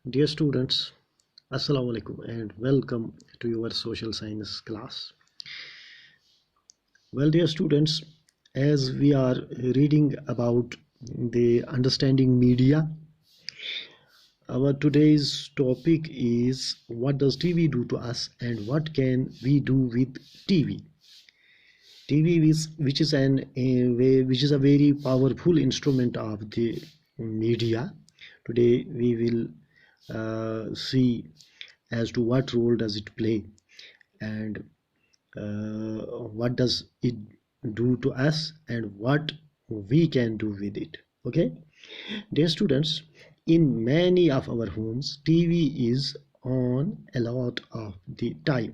Dear students, Assalamu alaikum and welcome to your social science class. Well, dear students, as we are reading about the understanding media, our today's topic is what does TV do to us and what can we do with TV. TV is which is a very powerful instrument of the media. Today we will see as to what role does it play and what does it do to us and what we can do with it. Okay, dear students, in many of our homes TV is on a lot of the time.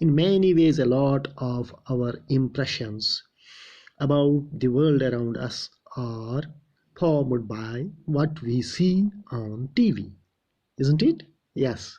In many ways a lot of our impressions about the world around us are formed by what we see on TV, isn't it? Yes.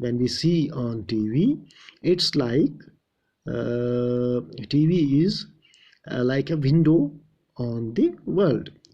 when we see on TV, it's like TV is like a window on the world.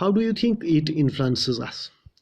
How do you think it influences us?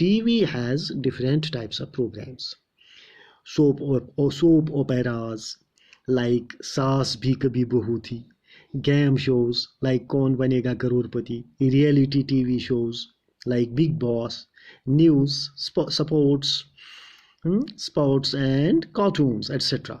TV has different types of programs. Soap operas like Saas Bhi Kabhi Bahu Thi, game shows like Kaun Banega Crorepati, reality TV shows like Big Boss, news, sports and cartoons, etc.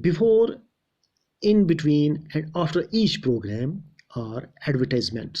Before, in between and after each program are advertisements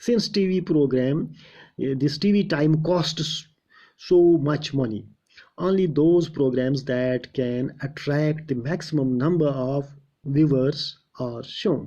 Since TV program, this TV time costs so much money, only those programs that can attract the maximum number of viewers are shown.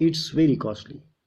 it's very costly.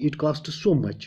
it costs so much,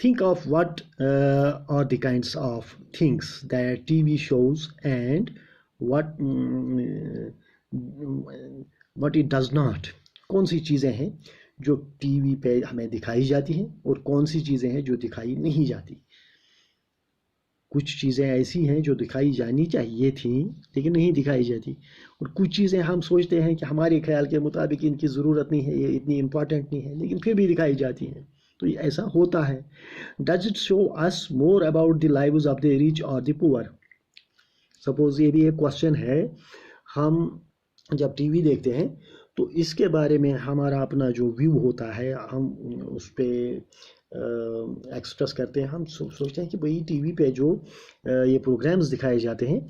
Think of what are the kinds of things that TV shows and what it does not. کون سی چیزیں ہیں جو T V پہ ہمیں دکھائی جاتی ہیں اور کون سی چیزیں ہیں جو دکھائی نہیں جاتی. کچھ چیزیں ایسی ہیں جو دکھائی جانی چاہیے تھیں لیکن نہیں دکھائی جاتی، اور کچھ چیزیں ہم سوچتے ہیں کہ ہمارے خیال کے مطابق ان کی ضرورت نہیں ہے، یہ اتنی امپورٹنٹ نہیں ہے، لیکن پھر بھی دکھائی جاتی ہیں. تو یہ ایسا ہوتا ہے. Does it show us more about the lives of the rich or the پور؟ سپوز یہ بھی ایک کوشچن ہے. ہم جب ٹی وی دیکھتے ہیں تو اس کے بارے میں ہمارا اپنا جو ویو ہوتا ہے ہم اس پہ ایکسپریس کرتے ہیں. ہم سوچتے ہیں کہ بھئی ٹی وی پہ جو یہ پروگرامز دکھائے جاتے ہیں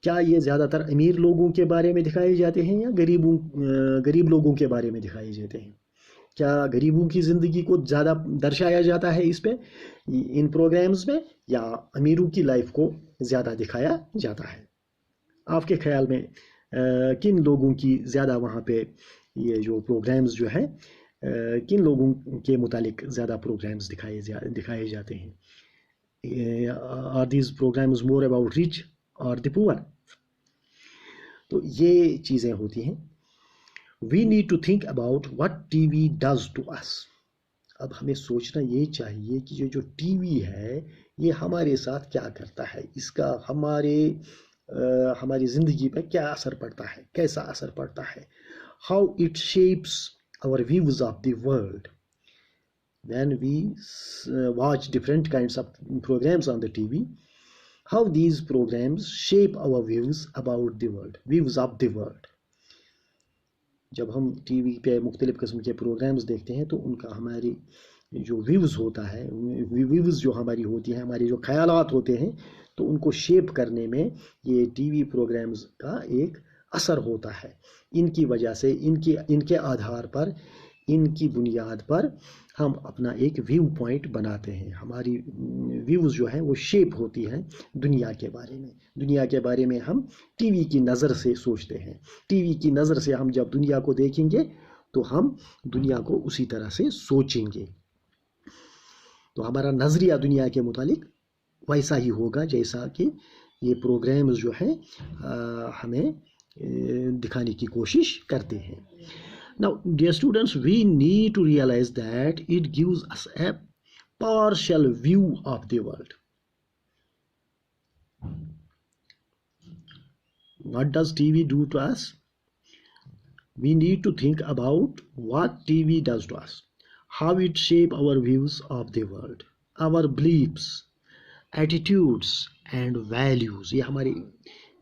کیا یہ زیادہ تر امیر لوگوں کے بارے میں دکھائے جاتے ہیں یا غریب لوگوں کے بارے میں دکھائے جاتے ہیں؟ کیا غریبوں کی زندگی کو زیادہ درشایا جاتا ہے اس پہ ان پروگرامز میں، یا امیروں کی لائف کو زیادہ دکھایا جاتا ہے؟ آپ کے خیال میں کن لوگوں کی زیادہ وہاں پہ یہ جو پروگرامز جو ہے کن لوگوں کے متعلق زیادہ پروگرامز دکھائے جاتے ہیں؟ Are these programmes more about rich or the poor? تو یہ چیزیں ہوتی ہیں. We need to think about what TV does to us. اب ہمیں سوچنا یہ چاہیے کہ یہ جو ٹی وی ہے یہ ہمارے ساتھ کیا کرتا ہے، اس کا ہماری زندگی پہ کیا اثر پڑتا ہے، کیسا اثر پڑتا ہے. How it shapes our views of the world. When we watch different kinds of programs on the TV, how these programs shape our views about the world, views of the world. جب ہم T V پہ مختلف قسم کے programmes دیکھتے ہیں تو ان کا ہماری جو ویوز ہوتا ہے، ویوز جو ہماری ہوتی ہیں، ہمارے جو خیالات ہوتے ہیں، تو ان کو شیپ کرنے میں یہ ٹی وی پروگرامز کا ایک اثر ہوتا ہے. ان کی وجہ سے ان کے آدھار پر، ان کی بنیاد پر ہم اپنا ایک ویو پوائنٹ بناتے ہیں. ہماری ویوز جو ہیں وہ شیپ ہوتی ہیں دنیا کے بارے میں. دنیا کے بارے میں ہم ٹی وی کی نظر سے سوچتے ہیں. ٹی وی کی نظر سے ہم جب دنیا کو دیکھیں گے تو ہم دنیا کو اسی طرح سے سوچیں گے. تو ہمارا نظریہ دنیا کے متعلق ویسا ہی ہوگا جیسا کہ یہ پروگرامز جو ہیں ہمیں دکھانے کی کوشش کرتے ہیں. Now, dear students, we need to realize that it gives us a partial view of the world. What does TV do to us? We need to think about what TV does to us, how it shapes our views of the world, our beliefs, attitudes and values. یہ ہماری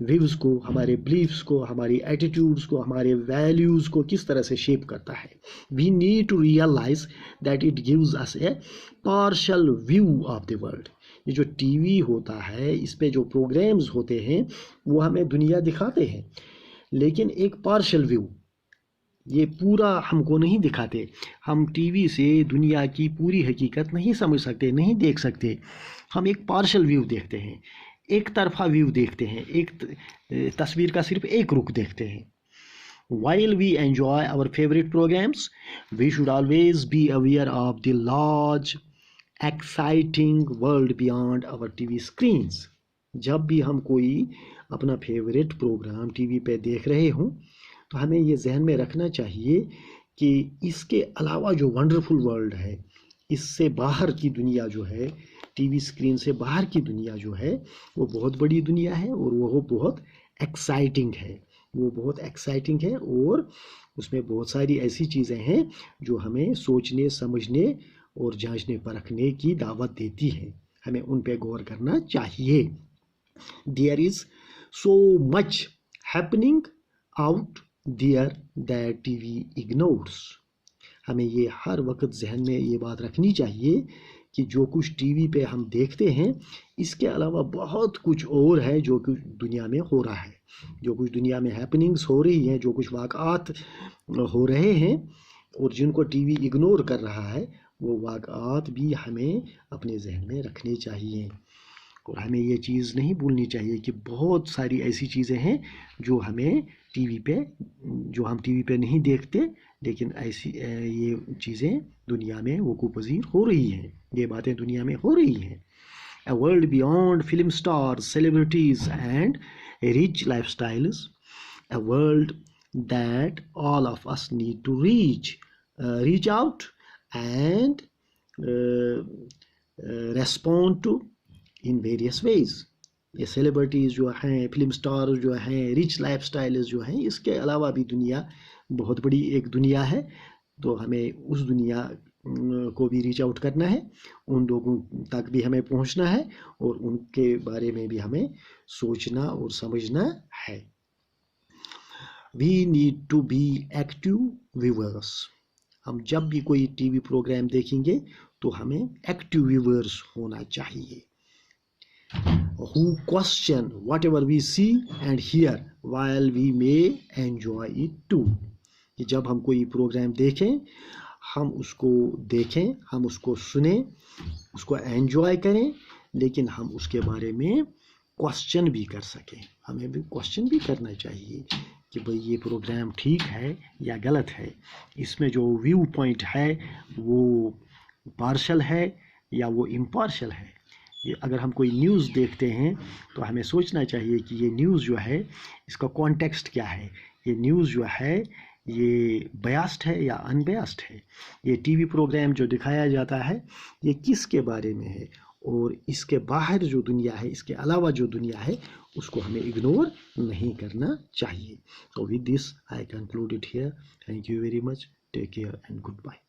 views کو، ہمارے beliefs کو، ہماری attitudes کو، ہمارے values کو کس طرح سے شیپ کرتا ہے. We need to realize that it gives us a partial view of the world. یہ جو ٹی وی ہوتا ہے اس پہ جو پروگرامز ہوتے ہیں وہ ہمیں دنیا دکھاتے ہیں، لیکن ایک پارشل ویو، یہ پورا ہم کو نہیں دکھاتے. ہم ٹی وی سے دنیا کی پوری حقیقت نہیں سمجھ سکتے، نہیں دیکھ سکتے. ہم ایک پارشل ویو دیکھتے ہیں، ایک طرفہ ویو دیکھتے ہیں، ایک تصویر کا صرف ایک رخ دیکھتے ہیں. While we enjoy our favorite programs, we should always be aware of the large, exciting world beyond our TV screens. جب بھی ہم کوئی اپنا فیوریٹ پروگرام ٹی وی پہ دیکھ رہے ہوں تو ہمیں یہ ذہن میں رکھنا چاہیے کہ اس کے علاوہ جو ونڈرفل ورلڈ ہے، اس سے باہر کی دنیا جو ہے، ٹی وی اسکرین سے باہر کی دنیا جو ہے وہ بہت بڑی دنیا ہے اور وہ بہت ایکسائٹنگ ہے. وہ بہت ایکسائٹنگ ہے اور اس میں بہت ساری ایسی چیزیں ہیں جو ہمیں سوچنے، سمجھنے اور جانچنے پرکھنے کی دعوت دیتی ہیں. ہمیں ان پہ غور کرنا چاہیے. There is so much happening out there that TV ignores. ہمیں یہ ہر وقت ذہن میں یہ بات رکھنی چاہیے کہ جو کچھ ٹی وی پہ ہم دیکھتے ہیں اس کے علاوہ بہت کچھ اور ہے جو کچھ دنیا میں ہو رہا ہے، جو کچھ دنیا میں ہیپننگز ہو رہی ہیں، جو کچھ واقعات ہو رہے ہیں اور جن کو ٹی وی اگنور کر رہا ہے، وہ واقعات بھی ہمیں اپنے ذہن میں رکھنے چاہیے. اور ہمیں یہ چیز نہیں بھولنی چاہیے کہ بہت ساری ایسی چیزیں ہیں جو ہمیں ٹی وی پہ، جو ہم ٹی وی پہ نہیں دیکھتے، لیکن ایسی یہ چیزیں دنیا میں وقوع پذیر ہو رہی ہیں، یہ باتیں دنیا میں ہو رہی ہیں. A world beyond film stars, celebrities and rich lifestyles, a world that all of us need to reach out and respond to in various ways. یہ سیلیبریٹیز جو ہیں، فلم سٹارز جو ہیں، ریچ لائف سٹائلز جو ہیں، اس کے علاوہ بھی دنیا بہت بڑی ایک دنیا ہے. تو ہمیں اس دنیا کو بھی ریچ آؤٹ کرنا ہے، ان لوگوں تک بھی ہمیں پہنچنا ہے، اور ان کے بارے میں بھی ہمیں سوچنا اور سمجھنا ہے. We need to be active viewers. ہم جب بھی کوئی ٹی وی پروگرام دیکھیں گے تو ہمیں ایکٹیو ویورس ہونا چاہیے. Who question whatever we see and hear while we may enjoy it too. کہ جب ہم کوئی پروگرام دیکھیں، ہم اس کو دیکھیں، ہم اس کو سنیں، اس کو انجوائے کریں، لیکن ہم اس کے بارے میں کوشچن بھی کر سکیں. ہمیں بھی کوشچن بھی کرنا چاہیے کہ بھئی یہ پروگرام ٹھیک ہے یا غلط ہے، اس میں جو ویو پوائنٹ ہے وہ پارشل ہے یا وہ امپارشل ہے. اگر ہم کوئی نیوز دیکھتے ہیں تو ہمیں سوچنا چاہیے کہ یہ نیوز جو ہے اس کا کانٹیکسٹ کیا ہے، یہ نیوز جو ہے یہ بیاسڈ ہے یا ان بیاسڈ ہے، یہ ٹی وی پروگرام جو دکھایا جاتا ہے یہ کس کے بارے میں ہے، اور اس کے باہر جو دنیا ہے، اس کے علاوہ جو دنیا ہے، اس کو ہمیں اگنور نہیں کرنا چاہیے. تو with this I conclude it here. Thank you very much. Take care and good bye.